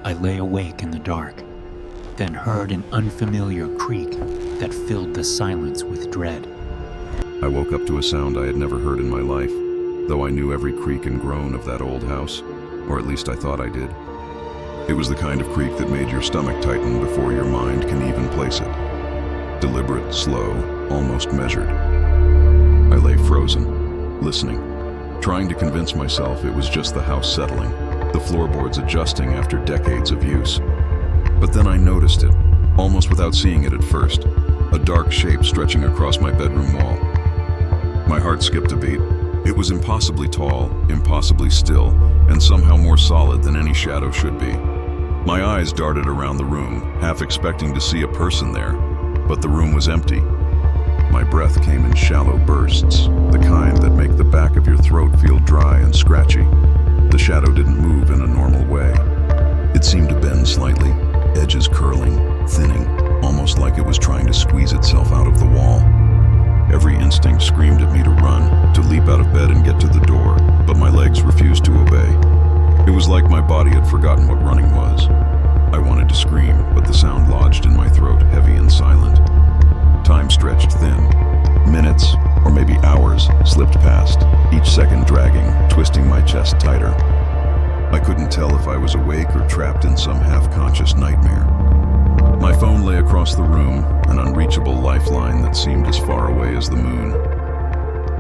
I lay awake in the dark, then heard an unfamiliar creak that filled the silence with dread. I woke up to a sound I had never heard in my life, though I knew every creak and groan of that old house, or at least I thought I did. It was the kind of creak that made your stomach tighten before your mind can even place it. Deliberate, slow, almost measured. I lay frozen, listening, trying to convince myself it was just the house settling, the floorboards adjusting after decades of use. But then I noticed it, almost without seeing it at first, a dark shape stretching across my bedroom wall. My heart skipped a beat. It was impossibly tall, impossibly still, and somehow more solid than any shadow should be. My eyes darted around the room, half expecting to see a person there, but the room was empty. My breath came in shallow bursts, the kind that make the back of your throat feel dry and scratchy. The shadow didn't move in a normal way. It seemed to bend slightly, edges curling, thinning, almost like it was trying to squeeze itself out of the wall. Every instinct screamed at me to run, to leap out of bed and get to the door, but my legs refused to obey. It was like my body had forgotten what running was. I wanted to scream, but the sound lodged in my throat, heavy and silent. Time stretched thin. Minutes, or maybe hours, slipped past, each second dragging, twisting my chest tighter. I couldn't tell if I was awake or trapped in some half-conscious nightmare. My phone lay across the room, an unreachable lifeline that seemed as far away as the moon.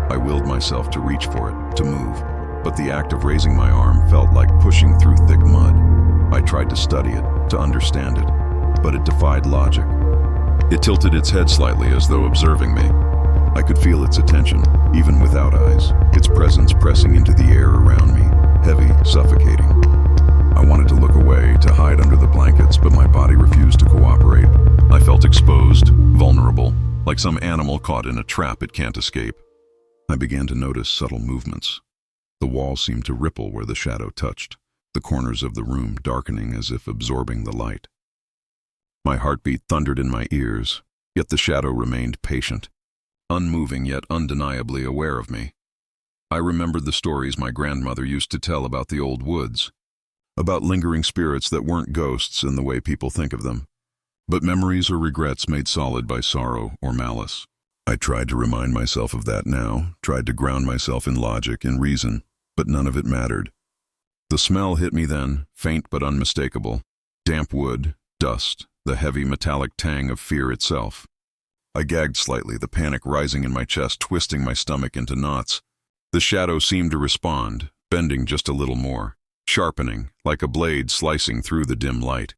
I willed myself to reach for it, to move, but the act of raising my arm felt like pushing through thick mud. I tried to study it, to understand it, but it defied logic. It tilted its head slightly as though observing me. I could feel its attention, even without eyes, its presence pressing into the air around me, heavy, suffocating. I wanted to look away, to hide under the blankets, but my body refused to cooperate. I felt exposed, vulnerable, like some animal caught in a trap it can't escape. I began to notice subtle movements. The wall seemed to ripple where the shadow touched, the corners of the room darkening as if absorbing the light. My heartbeat thundered in my ears, yet the shadow remained patient, unmoving yet undeniably aware of me. I remembered the stories my grandmother used to tell about the old woods, about lingering spirits that weren't ghosts in the way people think of them, but memories or regrets made solid by sorrow or malice. I tried to remind myself of that now, tried to ground myself in logic, in reason, but none of it mattered. The smell hit me then, faint but unmistakable. Damp wood, dust, the heavy metallic tang of fear itself. I gagged slightly, the panic rising in my chest, twisting my stomach into knots. The shadow seemed to respond, bending just a little more, sharpening, like a blade slicing through the dim light.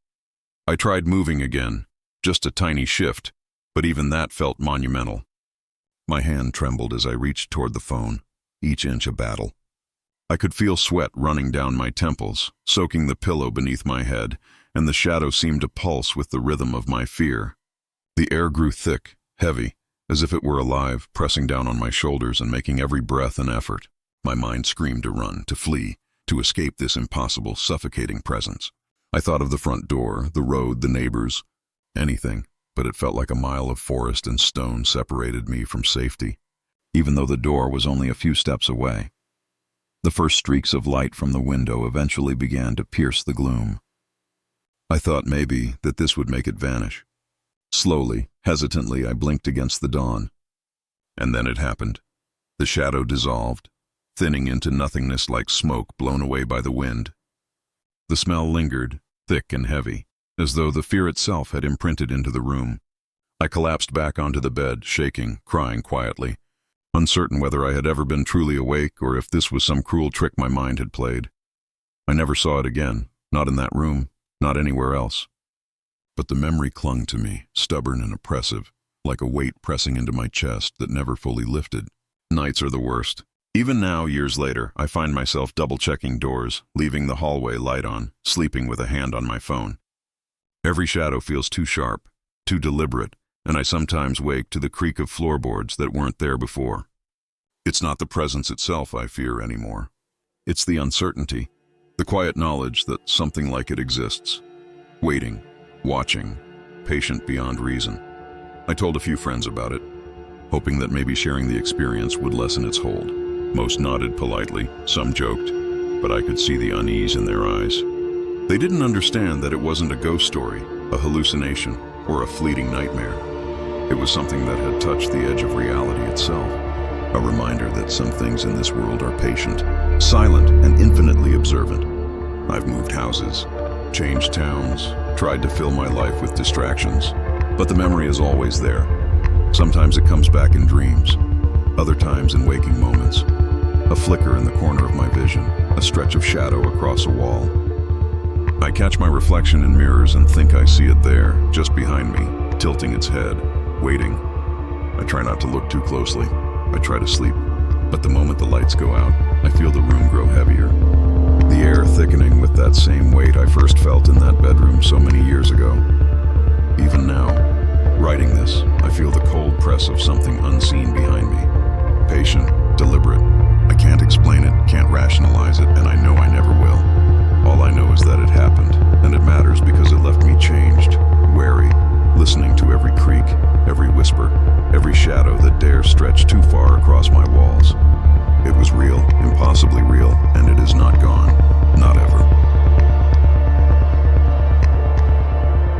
I tried moving again, just a tiny shift, but even that felt monumental. My hand trembled as I reached toward the phone, each inch a battle. I could feel sweat running down my temples, soaking the pillow beneath my head, and the shadow seemed to pulse with the rhythm of my fear. The air grew thick, heavy, as if it were alive, pressing down on my shoulders and making every breath an effort. My mind screamed to run, to flee, to escape this impossible, suffocating presence. I thought of the front door, the road, the neighbors, anything, but it felt like a mile of forest and stone separated me from safety, even though the door was only a few steps away. The first streaks of light from the window eventually began to pierce the gloom. I thought maybe that this would make it vanish. Slowly, hesitantly, I blinked against the dawn. And then it happened. The shadow dissolved, thinning into nothingness like smoke blown away by the wind. The smell lingered, thick and heavy, as though the fear itself had imprinted into the room. I collapsed back onto the bed, shaking, crying quietly, uncertain whether I had ever been truly awake or if this was some cruel trick my mind had played. I never saw it again, not in that room, not anywhere else. But the memory clung to me, stubborn and oppressive, like a weight pressing into my chest that never fully lifted. Nights are the worst. Even now, years later, I find myself double-checking doors, leaving the hallway light on, sleeping with a hand on my phone. Every shadow feels too sharp, too deliberate, and I sometimes wake to the creak of floorboards that weren't there before. It's not the presence itself I fear anymore. It's the uncertainty, the quiet knowledge that something like it exists, waiting, watching, patient beyond reason. I told a few friends about it, hoping that maybe sharing the experience would lessen its hold. Most nodded politely, some joked, but I could see the unease in their eyes. They didn't understand that it wasn't a ghost story, a hallucination, or a fleeting nightmare. It was something that had touched the edge of reality itself. A reminder that some things in this world are patient, silent, and infinitely observant. I've moved houses, changed towns, tried to fill my life with distractions, but the memory is always there. Sometimes it comes back in dreams, other times in waking moments. A flicker in the corner of my vision, a stretch of shadow across a wall. I catch my reflection in mirrors and think I see it there, just behind me, tilting its head, waiting. I try not to look too closely. I try to sleep, but the moment the lights go out, I feel the room grow heavier. The air thickening with that same weight I first felt in that bedroom so many years ago. Even now, writing this, I feel the cold press of something unseen behind me. Patient, deliberate. I can't explain it, can't rationalize it, and I know I never will. All I know is that it happened, and it matters because it left me changed, wary, listening to every creak, every whisper, every shadow that dares stretch too far across my walls. It was real, impossibly real, and it is not gone, not ever.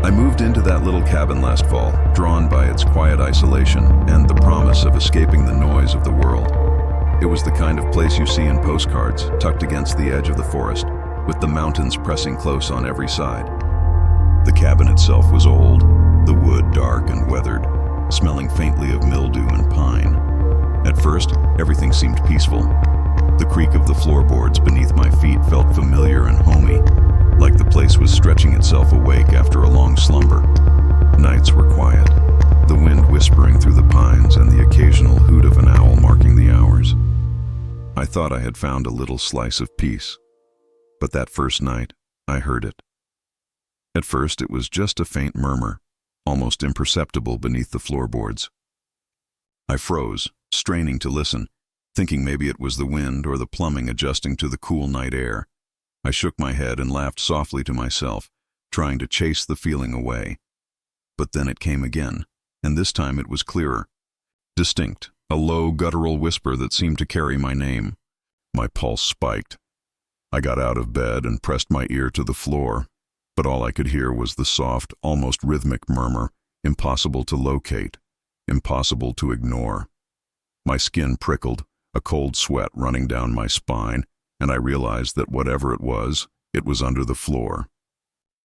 I moved into that little cabin last fall, drawn by its quiet isolation and the promise of escaping the noise of the world. It was the kind of place you see in postcards, tucked against the edge of the forest, with the mountains pressing close on every side. The cabin itself was old, the wood dark and weathered, smelling faintly of mildew and pine. At first, everything seemed peaceful. The creak of the floorboards beneath my feet felt familiar and homey, like the place was stretching itself awake after a long slumber. Nights were quiet, the wind whispering through the pines and the occasional hoot of an owl marking the hours. I thought I had found a little slice of peace, but that first night, I heard it. At first, it was just a faint murmur, almost imperceptible beneath the floorboards. I froze, straining to listen, thinking maybe it was the wind or the plumbing adjusting to the cool night air. I shook my head and laughed softly to myself, trying to chase the feeling away. But then it came again, and this time it was clearer. Distinct, a low, guttural whisper that seemed to carry my name. My pulse spiked. I got out of bed and pressed my ear to the floor, but all I could hear was the soft, almost rhythmic murmur, impossible to locate, impossible to ignore. My skin prickled, a cold sweat running down my spine, and I realized that whatever it was under the floor.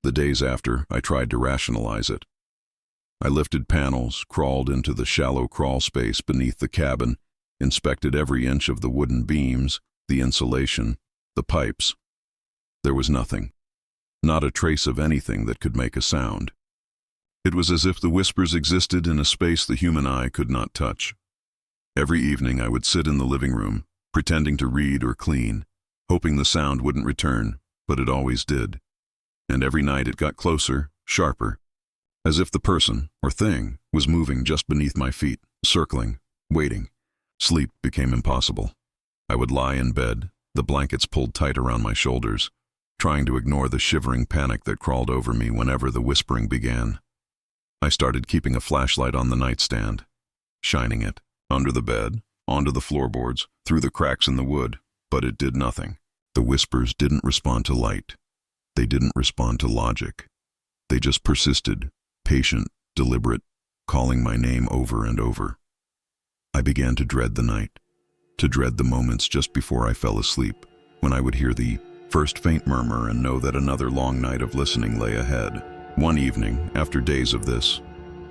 The days after, I tried to rationalize it. I lifted panels, crawled into the shallow crawl space beneath the cabin, inspected every inch of the wooden beams, the insulation, the pipes. There was nothing. Not a trace of anything that could make a sound. It was as if the whispers existed in a space the human eye could not touch. Every evening I would sit in the living room, pretending to read or clean, hoping the sound wouldn't return, but it always did. And every night it got closer, sharper, as if the person, or thing, was moving just beneath my feet, circling, waiting. Sleep became impossible. I would lie in bed, the blankets pulled tight around my shoulders, trying to ignore the shivering panic that crawled over me whenever the whispering began. I started keeping a flashlight on the nightstand, shining it, under the bed, onto the floorboards, through the cracks in the wood, but it did nothing. The whispers didn't respond to light. They didn't respond to logic. They just persisted, patient, deliberate, calling my name over and over. I began to dread the night, to dread the moments just before I fell asleep, when I would hear the first faint murmur and know that another long night of listening lay ahead. One evening, after days of this,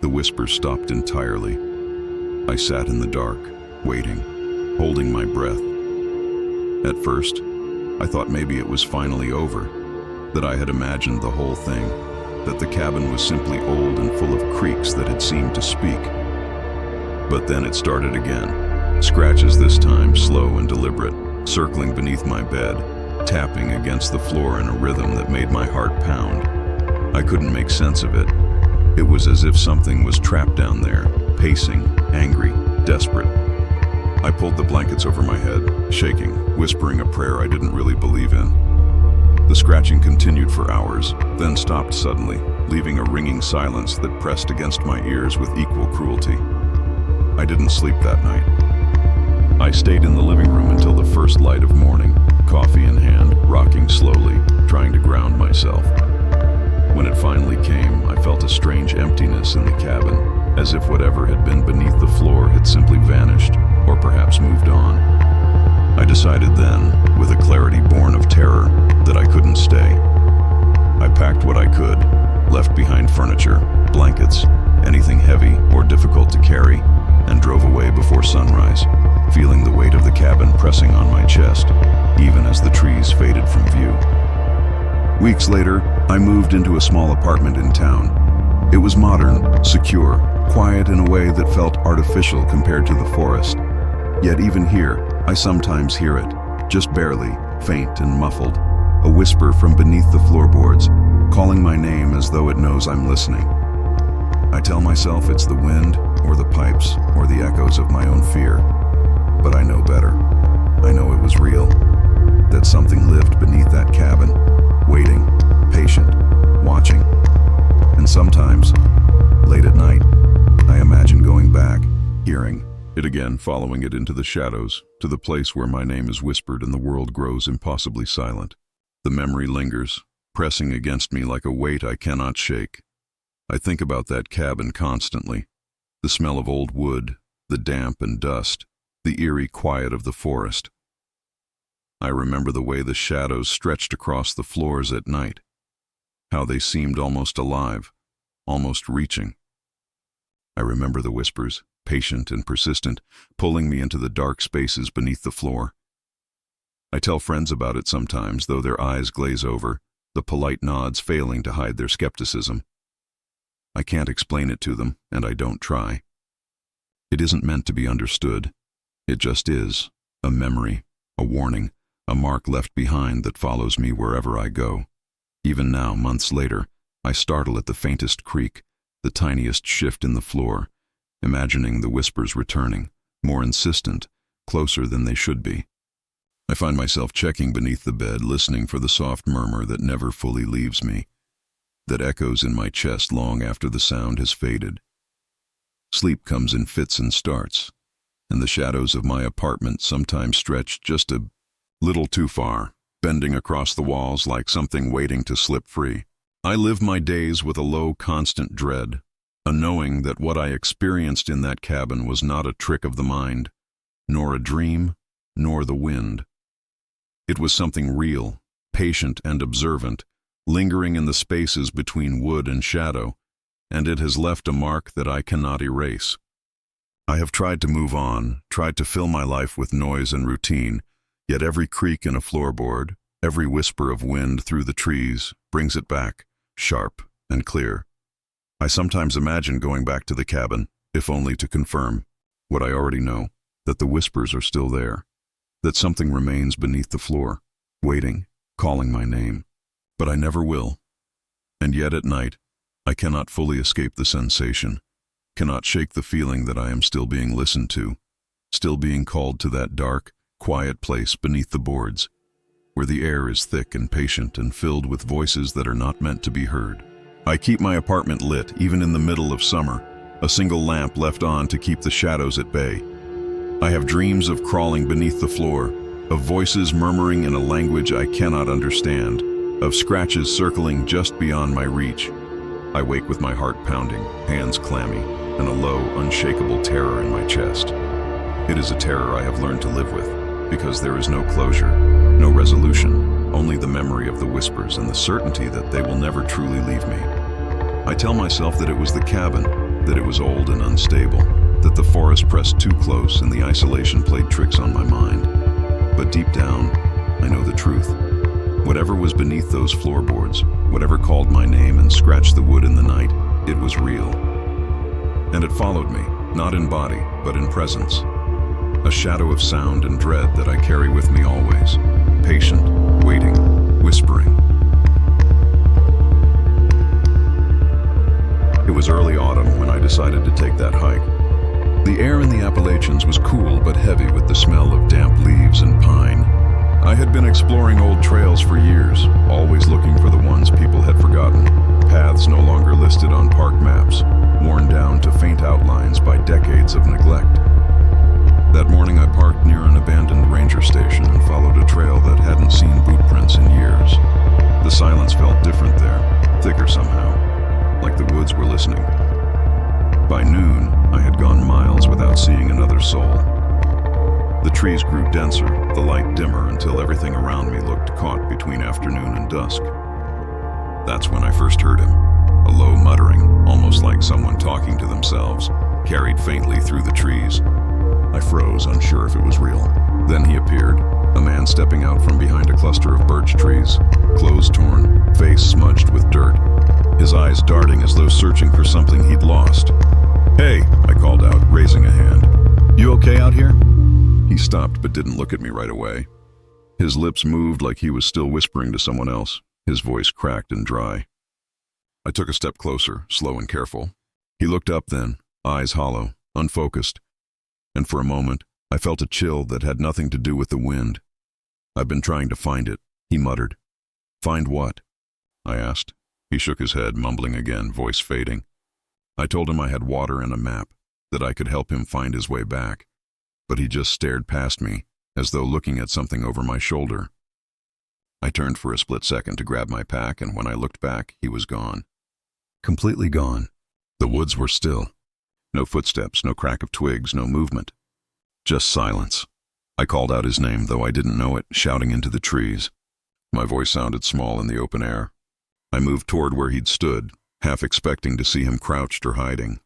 the whispers stopped entirely. I sat in the dark, waiting, holding my breath. At first, I thought maybe it was finally over, that I had imagined the whole thing, that the cabin was simply old and full of creaks that had seemed to speak. But then it started again, scratches this time slow and deliberate, circling beneath my bed, tapping against the floor in a rhythm that made my heart pound. I couldn't make sense of it. It was as if something was trapped down there, pacing, angry, desperate. I pulled the blankets over my head, shaking, whispering a prayer I didn't really believe in. The scratching continued for hours, then stopped suddenly, leaving a ringing silence that pressed against my ears with equal cruelty. I didn't sleep that night. I stayed in the living room until the first light of morning, coffee in hand, rocking slowly, trying to ground myself. When it finally came, I felt a strange emptiness in the cabin, as if whatever had been beneath the floor had simply vanished, or perhaps moved on. I decided then, with a clarity born of terror, that I couldn't stay. I packed what I could, left behind furniture, blankets, anything heavy or difficult to carry, and drove away before sunrise, feeling the weight of the cabin pressing on my chest, even as the trees faded from view. Weeks later, I moved into a small apartment in town. It was modern, secure, quiet in a way that felt artificial compared to the forest. Yet even here, I sometimes hear it, just barely, faint and muffled, a whisper from beneath the floorboards, calling my name as though it knows I'm listening. I tell myself it's the wind, or the pipes, or the echoes of my own fear. But I know better. I know it was real. That something lived beneath that cabin, waiting, patient, watching. And sometimes, late at night, I imagine going back, hearing it again, following it into the shadows, to the place where my name is whispered and the world grows impossibly silent. The memory lingers, pressing against me like a weight I cannot shake. I think about that cabin constantly. The smell of old wood, the damp and dust, the eerie quiet of the forest. I remember the way the shadows stretched across the floors at night, how they seemed almost alive, almost reaching. I remember the whispers, patient and persistent, pulling me into the dark spaces beneath the floor. I tell friends about it sometimes, though their eyes glaze over, the polite nods failing to hide their skepticism. I can't explain it to them, and I don't try. It isn't meant to be understood. It just is, a memory, a warning, a mark left behind that follows me wherever I go. Even now, months later, I startle at the faintest creak, the tiniest shift in the floor, imagining the whispers returning, more insistent, closer than they should be. I find myself checking beneath the bed, listening for the soft murmur that never fully leaves me, that echoes in my chest long after the sound has faded. Sleep comes in fits and starts, and the shadows of my apartment sometimes stretch just a little too far, bending across the walls like something waiting to slip free. I live my days with a low, constant dread, a knowing that what I experienced in that cabin was not a trick of the mind, nor a dream, nor the wind. It was something real, patient and observant, lingering in the spaces between wood and shadow, and it has left a mark that I cannot erase. I have tried to move on, tried to fill my life with noise and routine, yet every creak in a floorboard, every whisper of wind through the trees, brings it back, sharp and clear. I sometimes imagine going back to the cabin, if only to confirm what I already know, that the whispers are still there, that something remains beneath the floor, waiting, calling my name. But I never will. And yet at night, I cannot fully escape the sensation, cannot shake the feeling that I am still being listened to, still being called to that dark, quiet place beneath the boards, where the air is thick and patient and filled with voices that are not meant to be heard. I keep my apartment lit, even in the middle of summer, a single lamp left on to keep the shadows at bay. I have dreams of crawling beneath the floor, of voices murmuring in a language I cannot understand, of scratches circling just beyond my reach. I wake with my heart pounding, hands clammy, and a low, unshakable terror in my chest. It is a terror I have learned to live with, because there is no closure, no resolution, only the memory of the whispers and the certainty that they will never truly leave me. I tell myself that it was the cabin, that it was old and unstable, that the forest pressed too close and the isolation played tricks on my mind. But deep down, I know the truth. Whatever was beneath those floorboards, whatever called my name and scratched the wood in the night, it was real. And it followed me, not in body, but in presence. A shadow of sound and dread that I carry with me always, patient, waiting, whispering. It was early autumn when I decided to take that hike. The air in the Appalachians was cool but heavy with the smell of damp leaves and pine. I had been exploring old trails for years, always looking for the ones people had forgotten, paths no longer listed on park maps, worn down to faint outlines by decades of neglect. That morning I parked near an abandoned ranger station and followed a trail that hadn't seen boot prints in years. The somehow, like the woods were listening. By noon, I had gone miles without seeing another soul. The trees grew denser, the light dimmer, until everything around me looked caught between afternoon and dusk. That's when I first heard him, a low muttering, almost like someone talking to themselves, carried faintly through the trees. I froze, unsure if it was real. Then he appeared, a man stepping out from behind a cluster of birch trees, clothes torn, face smudged with dirt, his eyes darting as though searching for something he'd lost. "Hey," I called out, raising a hand. "You okay out here?" He stopped but didn't look at me right away. His lips moved like he was still whispering to someone else, his voice cracked and dry. I took a step closer, slow and careful. He looked up then, eyes hollow, unfocused, and for a moment, I felt a chill that had nothing to do with the wind. "I've been trying to find it," he muttered. "Find what?" I asked. He shook his head, mumbling again, voice fading. I told him I had water and a map, that I could help him find his way back, but he just stared past me, as though looking at something over my shoulder. I turned for a split second to grab my pack, and when I looked back, he was gone. Completely gone. The woods were still. No footsteps, no crack of twigs, no movement. Just silence. I called out his name, though I didn't know it, shouting into the trees. My voice sounded small in the open air. I moved toward where he'd stood, half expecting to see him crouched or hiding.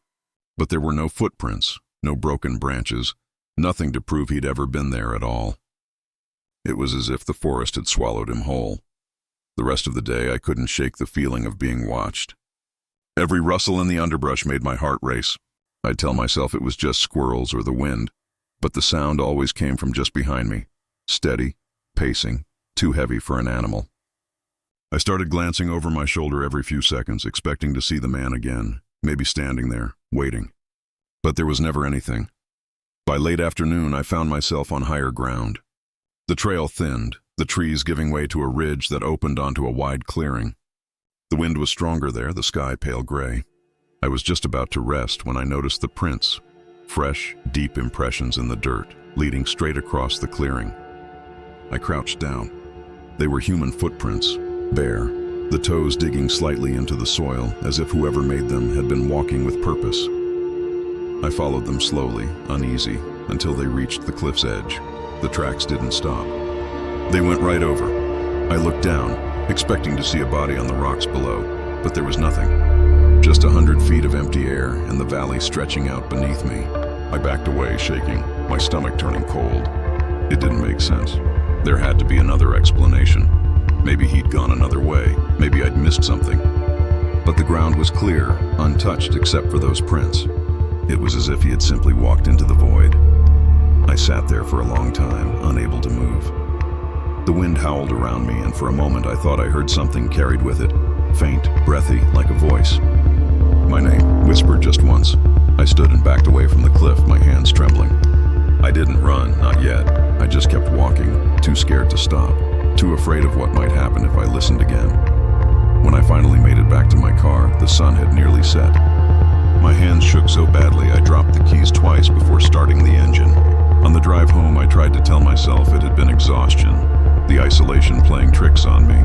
But there were no footprints, no broken branches, nothing to prove he'd ever been there at all. It was as if the forest had swallowed him whole. The rest of the day I couldn't shake the feeling of being watched. Every rustle in the underbrush made my heart race. I'd tell myself it was just squirrels or the wind, but the sound always came from just behind me, steady, pacing, too heavy for an animal. I started glancing over my shoulder every few seconds, expecting to see the man again, maybe standing there, waiting. But there was never anything. By late afternoon, I found myself on higher ground. The trail thinned, the trees giving way to a ridge that opened onto a wide clearing. The wind was stronger there, the sky pale gray. I was just about to rest when I noticed the prints, fresh, deep impressions in the dirt, leading straight across the clearing. I crouched down. They were human footprints, bare, the toes digging slightly into the soil as if whoever made them had been walking with purpose. I followed them slowly, uneasy, until they reached the cliff's edge. The tracks didn't stop. They went right over. I looked down, expecting to see a body on the rocks below, but there was nothing. Just 100 feet of empty air and the valley stretching out beneath me. I backed away, shaking, my stomach turning cold. It didn't make sense. There had to be another explanation. Maybe he'd gone another way. Maybe I'd missed something. But the ground was clear, untouched except for those prints. It was as if he had simply walked into the void. I sat there for a long time, unable to move. The wind howled around me, and for a moment I thought I heard something carried with it, faint, breathy, like a voice. My name, whispered just once. I stood and backed away from the cliff, my hands trembling. I didn't run, not yet. I just kept walking, too scared to stop, too afraid of what might happen if I listened again. When I finally made it back to my car, the sun had nearly set. My hands shook so badly I dropped the keys twice before starting the engine. On the drive home, I tried to tell myself it had been exhaustion, the isolation playing tricks on me.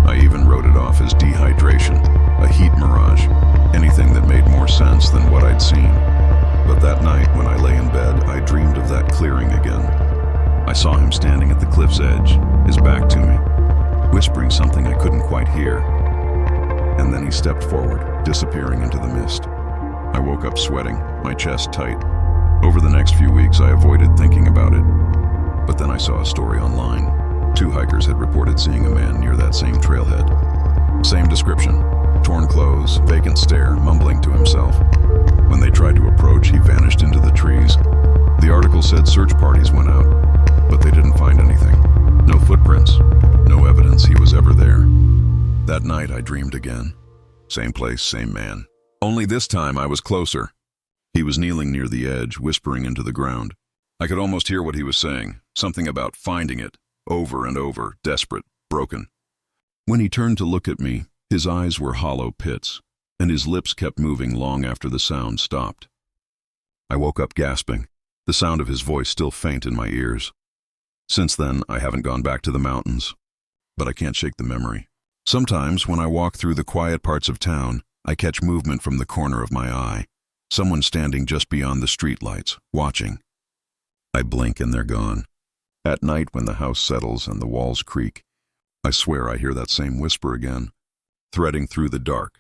I even wrote it off as dehydration, a heat mirage, anything that made more sense than what I'd seen. But that night, when I lay in bed, I dreamed of that clearing again. I saw him standing at the cliff's edge, his back to me, whispering something I couldn't quite hear. And then he stepped forward, disappearing into the mist. I woke up sweating, my chest tight. Over the next few weeks, I avoided thinking about it. But then I saw a story online. 2 hikers had reported seeing a man near that same trailhead. Same description, torn clothes, vacant stare, mumbling to himself. When they tried to approach, he vanished into the trees. The article said search parties went out, but they didn't find anything. No footprints, no evidence he was ever there. That night I dreamed again. Same place, same man. Only this time I was closer. He was kneeling near the edge, whispering into the ground. I could almost hear what he was saying, something about finding it, over and over, desperate, broken. When he turned to look at me, his eyes were hollow pits, and his lips kept moving long after the sound stopped. I woke up gasping, the sound of his voice still faint in my ears. Since then, I haven't gone back to the mountains, but I can't shake the memory. Sometimes, when I walk through the quiet parts of town, I catch movement from the corner of my eye. Someone standing just beyond the streetlights, watching. I blink and they're gone. At night, when the house settles and the walls creak, I swear I hear that same whisper again, threading through the dark.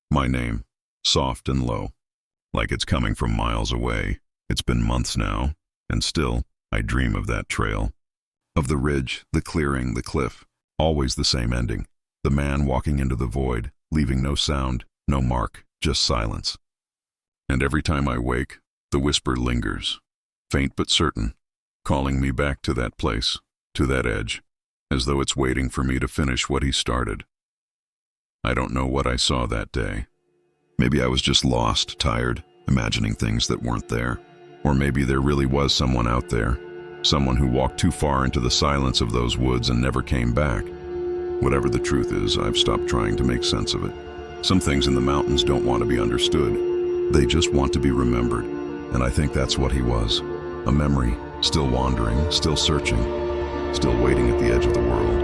My name, soft and low, like it's coming from miles away. It's been months now, and still, I dream of that trail. Of the ridge, the clearing, the cliff, always the same ending. The man walking into the void, leaving no sound, no mark, just silence. And every time I wake, the whisper lingers, faint but certain, calling me back to that place, to that edge, as though it's waiting for me to finish what he started. I don't know what I saw that day. Maybe I was just lost, tired, imagining things that weren't there. Or maybe there really was someone out there, someone who walked too far into the silence of those woods and never came back. Whatever the truth is, I've stopped trying to make sense of it. Some things in the mountains don't want to be understood. They just want to be remembered. And I think that's what he was. A memory, still wandering, still searching, still waiting at the edge of the world.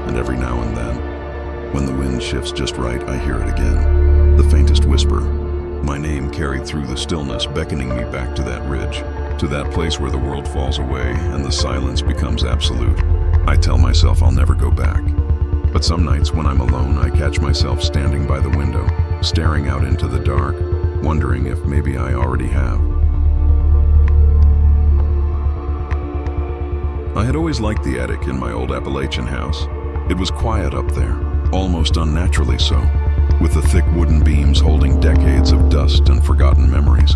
And every now and then, when the wind shifts just right, I hear it again. The faintest whisper. My name carried through the stillness, beckoning me back to that ridge, to that place where the world falls away and the silence becomes absolute. I tell myself I'll never go back. But some nights when I'm alone, I catch myself standing by the window, staring out into the dark, wondering if maybe I already have. I had always liked the attic in my old Appalachian house. It was quiet up there, almost unnaturally so, with the thick wooden beams holding decades of dust and forgotten memories.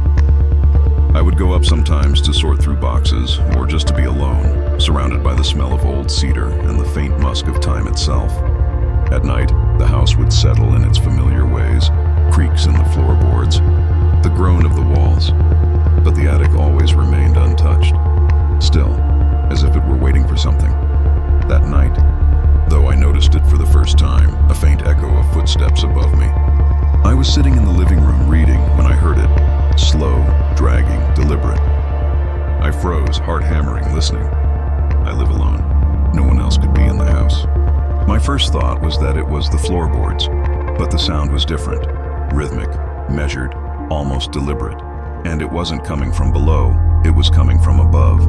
I would go up sometimes to sort through boxes, or just to be alone, surrounded by the smell of old cedar and the faint musk of time itself. At night, the house would settle in its familiar ways, creaks in the floorboards, the groan of the walls, but the attic always remained untouched, still, as if it were waiting for something. That night, though I noticed it for the first time, a faint echo of footsteps above me. I was sitting in the living room reading when I heard it, slow, dragging, deliberate. I froze, heart hammering, listening. I live alone. No one else could be in the house. My first thought was that it was the floorboards, but the sound was different, rhythmic, measured, almost deliberate. And it wasn't coming from below, it was coming from above.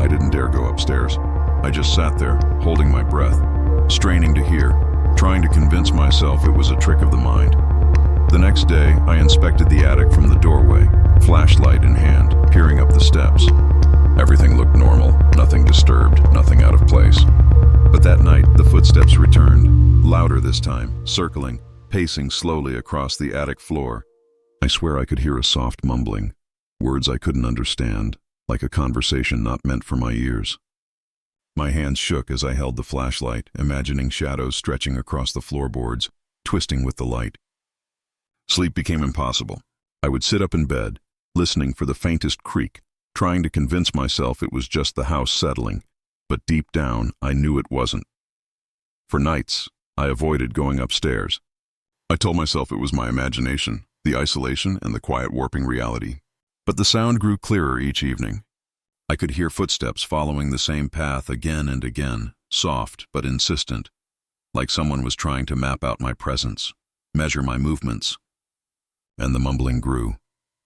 I didn't dare go upstairs. I just sat there, holding my breath, straining to hear, trying to convince myself it was a trick of the mind. The next day, I inspected the attic from the doorway, flashlight in hand, peering up the steps. Everything looked normal, nothing disturbed, nothing out of place. But that night, the footsteps returned, louder this time, circling, pacing slowly across the attic floor. I swear I could hear a soft mumbling, words I couldn't understand, like a conversation not meant for my ears. My hands shook as I held the flashlight, imagining shadows stretching across the floorboards, twisting with the light. Sleep became impossible. I would sit up in bed, listening for the faintest creak, trying to convince myself it was just the house settling, but deep down, I knew it wasn't. For nights, I avoided going upstairs. I told myself it was my imagination, the isolation and the quiet warping reality. But the sound grew clearer each evening. I could hear footsteps following the same path again and again, soft but insistent, like someone was trying to map out my presence, measure my movements. And the mumbling grew,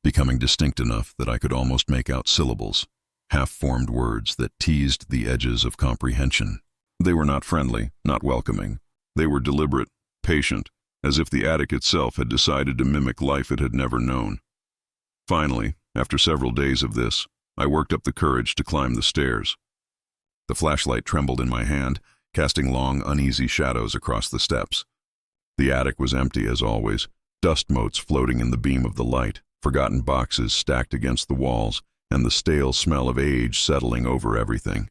becoming distinct enough that I could almost make out syllables, half-formed words that teased the edges of comprehension. They were not friendly, not welcoming. They were deliberate, patient, as if the attic itself had decided to mimic life it had never known. Finally, after several days of this, I worked up the courage to climb the stairs. The flashlight trembled in my hand, casting long, uneasy shadows across the steps. The attic was empty as always, dust motes floating in the beam of the light, forgotten boxes stacked against the walls, and the stale smell of age settling over everything.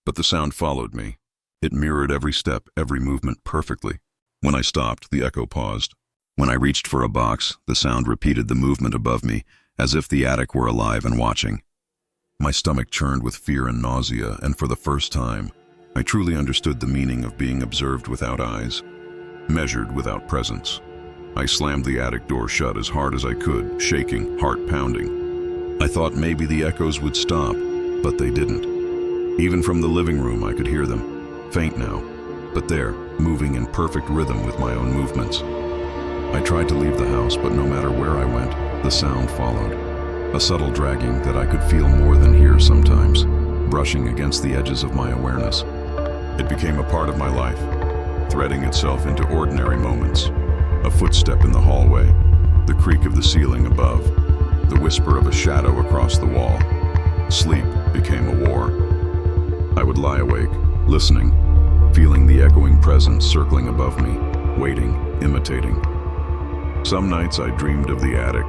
But the sound followed me. It mirrored every step, every movement perfectly. When I stopped, the echo paused. When I reached for a box, the sound repeated the movement above me, as if the attic were alive and watching. My stomach churned with fear and nausea, and for the first time, I truly understood the meaning of being observed without eyes, measured without presence. I slammed the attic door shut as hard as I could, shaking, heart pounding. I thought maybe the echoes would stop, but they didn't. Even from the living room, I could hear them, faint now, but there, moving in perfect rhythm with my own movements. I tried to leave the house, but no matter where I went, the sound followed. A subtle dragging that I could feel more than hear sometimes, brushing against the edges of my awareness. It became a part of my life, threading itself into ordinary moments. A footstep in the hallway, the creak of the ceiling above, the whisper of a shadow across the wall. Sleep became a war. I would lie awake, listening, feeling the echoing presence circling above me, waiting, imitating. Some nights I dreamed of the attic,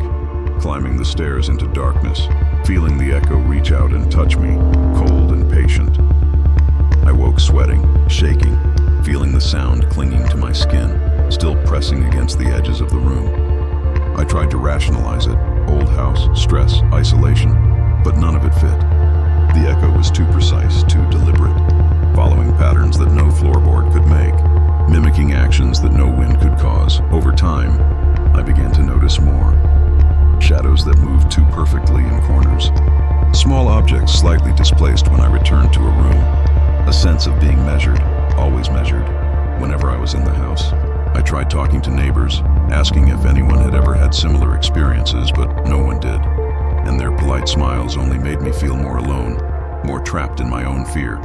climbing the stairs into darkness, feeling the echo reach out and touch me, cold and patient. I woke sweating, shaking, feeling the sound clinging to my skin, still pressing against the edges of the room. I tried to rationalize it, old house, stress, isolation, but none of it fit. The echo was too precise, too deliberate, following patterns that no floorboard could make, mimicking actions that no wind could cause. Over time, I began to notice more. Shadows that moved too perfectly in corners. Small objects slightly displaced when I returned to a room. A sense of being measured, always measured, whenever I was in the house. I tried talking to neighbors, asking if anyone had ever had similar experiences, but no one did. And their polite smiles only made me feel more alone, more trapped in my own fear.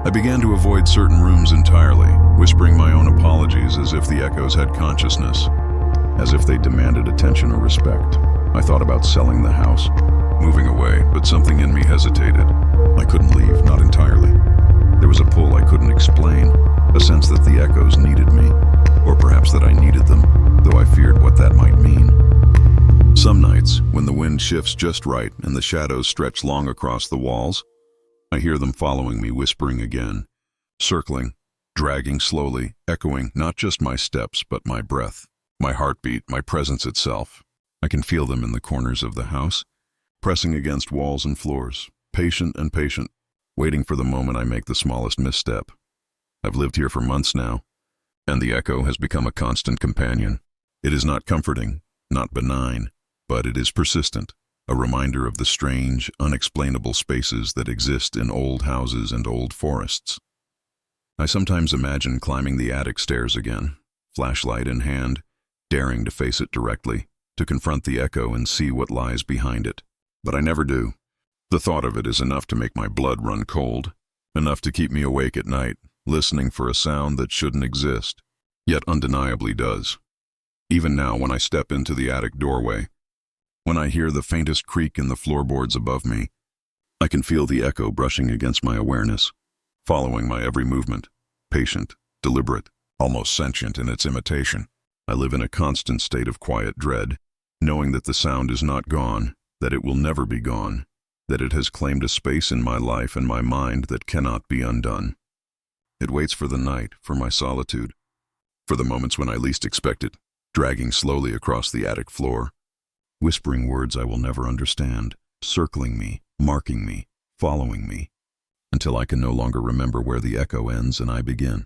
I began to avoid certain rooms entirely, whispering my own apologies as if the echoes had consciousness, as if they demanded attention or respect. I thought about selling the house, moving away, but something in me hesitated. I couldn't leave, not entirely. There was a pull I couldn't explain, a sense that the echoes needed me, or perhaps that I needed them, though I feared what that might mean. Some nights, when the wind shifts just right and the shadows stretch long across the walls, I hear them following me, whispering again, circling, dragging slowly, echoing not just my steps, but my breath, my heartbeat, my presence itself. I can feel them in the corners of the house, pressing against walls and floors, patient and patient, waiting for the moment I make the smallest misstep. I've lived here for months now, and the echo has become a constant companion. It is not comforting, not benign, but it is persistent, a reminder of the strange, unexplainable spaces that exist in old houses and old forests. I sometimes imagine climbing the attic stairs again, flashlight in hand, daring to face it directly, to confront the echo and see what lies behind it. But I never do. The thought of it is enough to make my blood run cold, enough to keep me awake at night, listening for a sound that shouldn't exist, yet undeniably does. Even now, when I step into the attic doorway, when I hear the faintest creak in the floorboards above me, I can feel the echo brushing against my awareness, following my every movement, patient, deliberate, almost sentient in its imitation. I live in a constant state of quiet dread, knowing that the sound is not gone, that it will never be gone, that it has claimed a space in my life and my mind that cannot be undone. It waits for the night, for my solitude, for the moments when I least expect it, dragging slowly across the attic floor, whispering words I will never understand, circling me, marking me, following me, until I can no longer remember where the echo ends and I begin.